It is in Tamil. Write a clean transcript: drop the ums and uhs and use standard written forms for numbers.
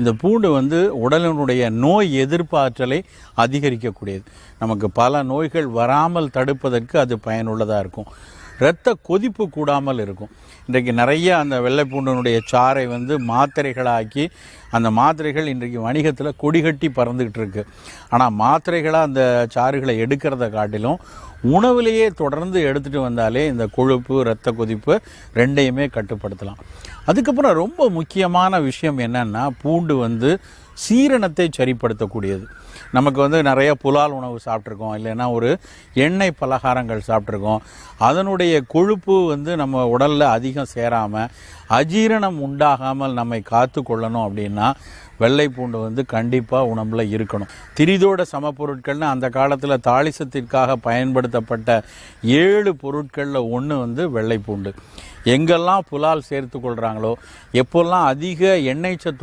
இந்த பூண்டு உடலினுடைய நோய் எதிர்ப்பாற்றலை அதிகரிக்கக்கூடியது. நமக்கு பல நோய்கள் வராமல் தடுப்பதற்கு அது பயனுள்ளதாக இருக்கும். இரத்த கொதிப்பு கூடாமல் இருக்கும். இன்றைக்கு நிறைய அந்த வெள்ளை பூண்டினுடைய சாறை மாத்திரைகளாக்கி அந்த மாத்திரைகள் இன்றைக்கு வணிகத்தில் கொடிகட்டி பறந்துக்கிட்டு இருக்கு. ஆனால் மாத்திரைகளாக அந்த சாறுகளை எடுக்கிறத காட்டிலும் உணவிலேயே தொடர்ந்து எடுத்துகிட்டு வந்தாலே இந்த கொழுப்பு இரத்த கொதிப்பு ரெண்டையுமே கட்டுப்படுத்தலாம். அதுக்கப்புறம் ரொம்ப முக்கியமான விஷயம் என்னன்னா, பூண்டு சீரணத்தை சரிப்படுத்தக்கூடியது. நமக்கு நிறைய புலால் உணவு சாப்பிட்ருக்கோம், இல்லைன்னா ஒரு எண்ணெய் பலகாரங்கள் சாப்பிட்ருக்கோம். அதனுடைய கொழுப்பு நம்ம உடலில் அதிகம் சேராமல் அஜீரணம் உண்டாகாமல் நம்மை காத்து கொள்ளணும் அப்படின்னா வெள்ளை பூண்டு கண்டிப்பாக உணவில் இருக்கணும். திரிதோட சமப்பொருட்கள்னு அந்த காலத்தில் தாளிசத்திற்காக பயன்படுத்தப்பட்ட 7 பொருட்களில் ஒன்று வெள்ளை பூண்டு. எங்கெல்லாம் புலால் சேர்த்து கொள்கிறாங்களோ, எப்போல்லாம் அதிக எண்ணெய் சத்து